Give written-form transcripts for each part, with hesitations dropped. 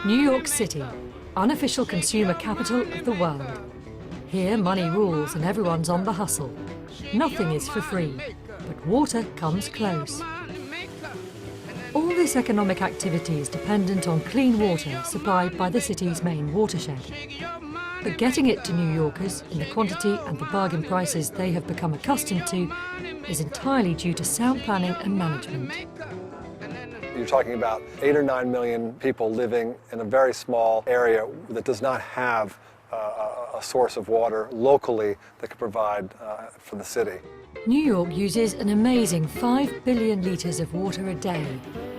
New York City, unofficial consumer capital of the world. Here money rules and everyone's on the hustle. Nothing is for free, but water comes close. All this economic activity is dependent on clean water supplied by the city's main watershed. But getting it to New Yorkers in the quantity and the bargain prices they have become accustomed to is entirely due to sound planning and management. You're talking about 8 or 9 million people living in a very small area that does not have a source of water locally that could provide for the city. New York uses an amazing 5 billion litres of water a day.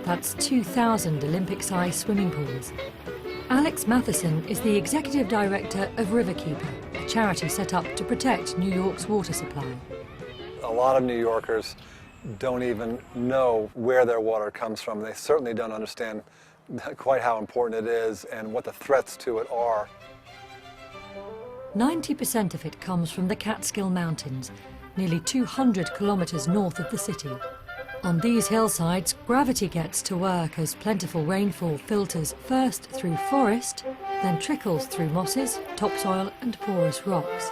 That's 2,000 Olympic-sized swimming pools. Alex Matheson is the executive director of Riverkeeper, a charity set up to protect New York's water supply. A lot of New Yorkers don't even know where their water comes from. They certainly don't understand quite how important it is and what the threats to it are. 90% of it comes from the Catskill Mountains, nearly 200 kilometres north of the city. On these hillsides, gravity gets to work as plentiful rainfall filters first through forest, then trickles through mosses, topsoil and porous rocks.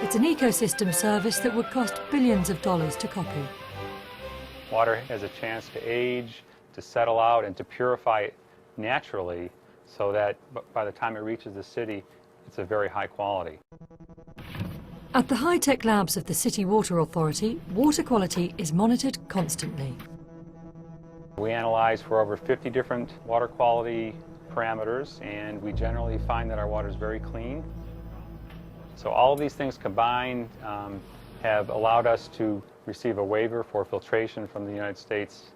It's an ecosystem service that would cost billions of dollars to copy. Water has a chance to age, to settle out, and to purify it naturally so that by the time it reaches the city, it's of very high quality. At the high-tech labs of the City Water Authority, water quality is monitored constantly. We analyze for over 50 different water quality parameters, and we generally find that our water is very clean. So all of these things combined have allowed us to receive a waiver for filtration from the United States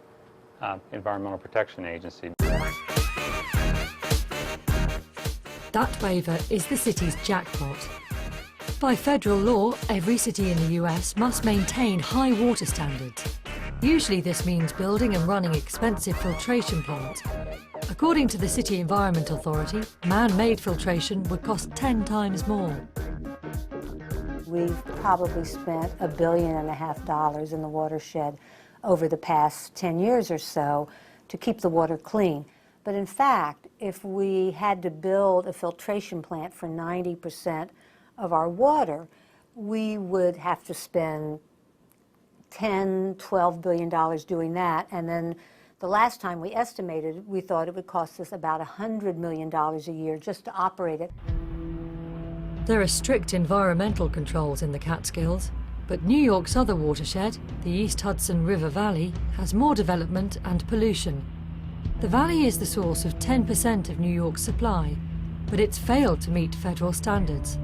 Environmental Protection Agency. That waiver is the city's jackpot. By federal law, every city in the US must maintain high water standards. Usually this means building and running expensive filtration plants. According to the City Environment Authority, man-made filtration would cost 10 times more. We've probably spent $1.5 billion in the watershed over the past 10 years or so to keep the water clean. But in fact, if we had to build a filtration plant for 90% of our water, we would have to spend $10, $12 billion doing that. And then the last time we estimated, we thought it would cost us about $100 million a year just to operate it. There are strict environmental controls in the Catskills, but New York's other watershed, the East Hudson River Valley, has more development and pollution. The valley is the source of 10% of New York's supply, but it's failed to meet federal standards.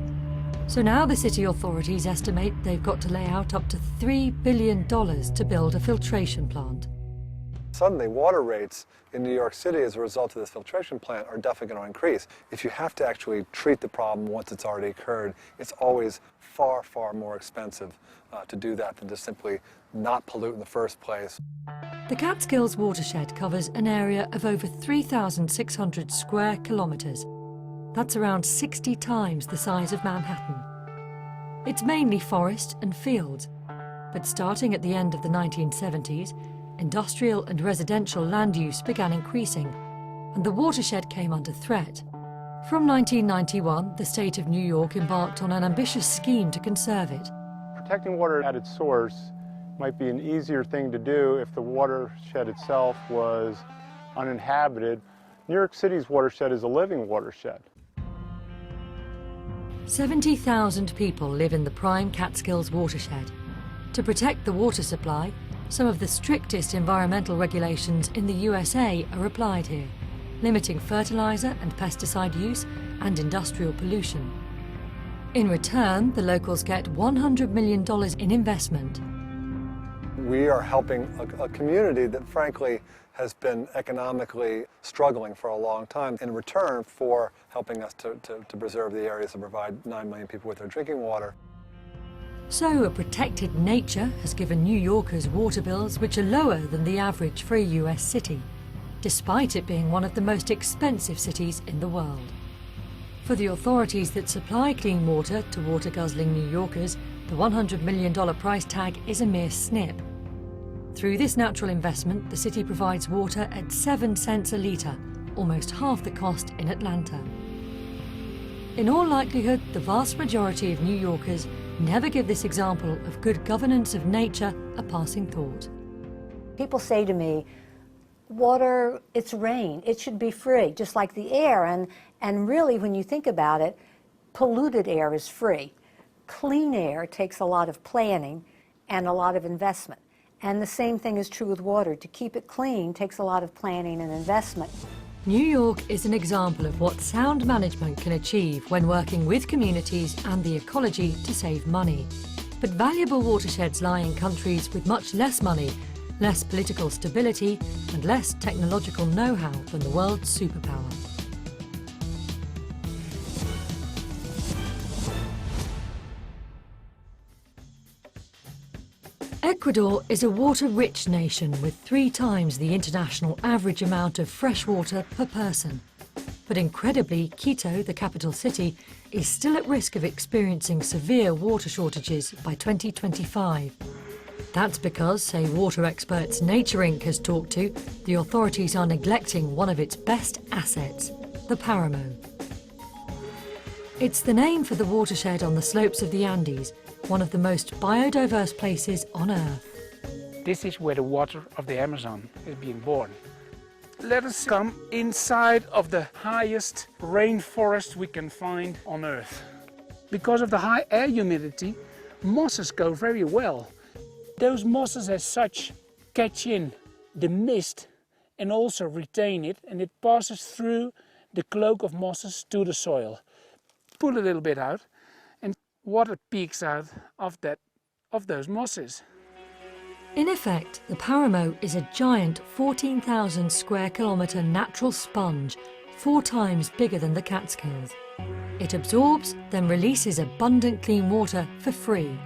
So now the city authorities estimate they've got to lay out up to $3 billion to build a filtration plant. Suddenly, water rates in New York City as a result of this filtration plant are definitely going to increase. If you have to actually treat the problem once it's already occurred, it's always far, far more expensive to do that than to simply not pollute in the first place. The Catskills watershed covers an area of over 3,600 square kilometres. That's around 60 times the size of Manhattan. It's mainly forest and fields, but starting at the end of the 1970s, industrial and residential land use began increasing, and the watershed came under threat. From 1991, the state of New York embarked on an ambitious scheme to conserve it. Protecting water at its source might be an easier thing to do if the watershed itself was uninhabited. New York City's watershed is a living watershed. 70,000 people live in the prime Catskills watershed. To protect the water supply, some of the strictest environmental regulations in the USA are applied here, limiting fertilizer and pesticide use and industrial pollution. In return, the locals get $100 million in investment. We are helping a community that frankly has been economically struggling for a long time in return for helping us to preserve the areas and provide 9 million people with their drinking water. So a protected nature has given New Yorkers water bills which are lower than the average for a US city, despite it being one of the most expensive cities in the world. For the authorities that supply clean water to water-guzzling New Yorkers, the $100 million price tag is a mere snip. Through this natural investment, the city provides water at 7 cents a litre, almost half the cost in Atlanta. In all likelihood, the vast majority of New Yorkers never give this example of good governance of nature a passing thought. People say to me, water, it's rain, it should be free, just like the air. And really, when you think about it, polluted air is free. Clean air takes a lot of planning and a lot of investment. And the same thing is true with water. To keep it clean takes a lot of planning and investment. New York is an example of what sound management can achieve when working with communities and the ecology to save money. But valuable watersheds lie in countries with much less money, less political stability, and less technological know-how than the world's superpower. Ecuador is a water-rich nation with 3 times the international average amount of fresh water per person. But incredibly, Quito, the capital city, is still at risk of experiencing severe water shortages by 2025. That's because, say water experts Nature Inc. has talked to, the authorities are neglecting one of its best assets, the Paramo. It's the name for the watershed on the slopes of the Andes, one of the most biodiverse places on Earth. This is where the water of the Amazon is being born. Let us come inside of the highest rainforest we can find on Earth. Because of the high air humidity, mosses go very well. Those mosses as such catch in the mist and also retain it, and it passes through the cloak of mosses to the soil. Pull a little bit out, and water peeks out of those mosses. In effect, the Paramo is a giant 14,000 square kilometre natural sponge, 4 times bigger than the Catskills. It absorbs, then releases abundant clean water for free.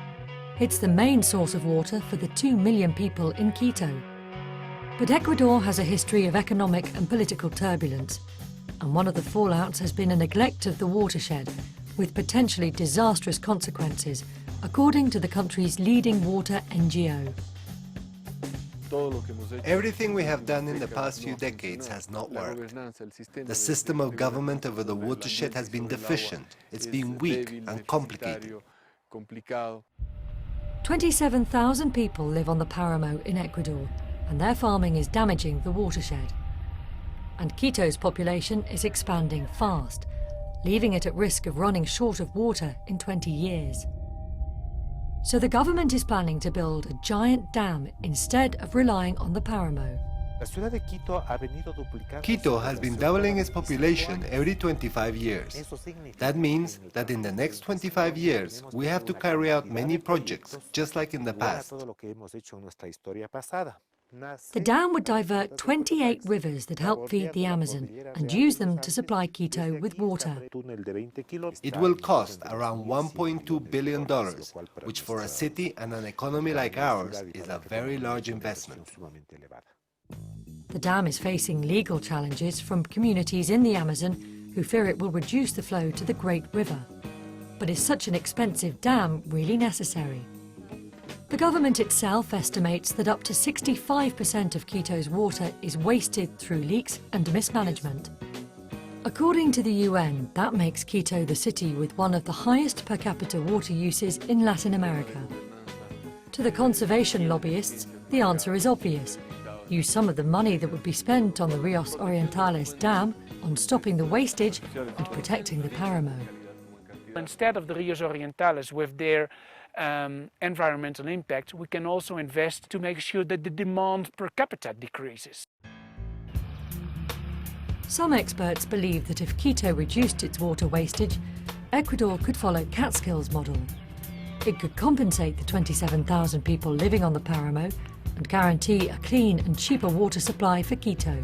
It's the main source of water for the 2 million people in Quito. But Ecuador has a history of economic and political turbulence, and one of the fallouts has been a neglect of the watershed, with potentially disastrous consequences, according to the country's leading water NGO. Everything we have done in the past few decades has not worked. The system of government over the watershed has been deficient. It's been weak and complicated. 27,000 people live on the Paramo in Ecuador, and their farming is damaging the watershed. And Quito's population is expanding fast, leaving it at risk of running short of water in 20 years. So the government is planning to build a giant dam instead of relying on the Paramo. Quito has been doubling its population every 25 years. That means that in the next 25 years, we have to carry out many projects, just like in the past. The dam would divert 28 rivers that help feed the Amazon and use them to supply Quito with water. It will cost around $1.2 billion, which for a city and an economy like ours is a very large investment. The dam is facing legal challenges from communities in the Amazon who fear it will reduce the flow to the Great River. But is such an expensive dam really necessary? The government itself estimates that up to 65% of Quito's water is wasted through leaks and mismanagement. According to the UN, that makes Quito the city with one of the highest per capita water uses in Latin America. To the conservation lobbyists, the answer is obvious. Use some of the money that would be spent on the Rios Orientales dam on stopping the wastage and protecting the Paramo. Instead of the Rios Orientales with their environmental impact, we can also invest to make sure that the demand per capita decreases. Some experts believe that if Quito reduced its water wastage, Ecuador could follow Catskill's model. It could compensate the 27,000 people living on the Paramo and guarantee a clean and cheaper water supply for Quito.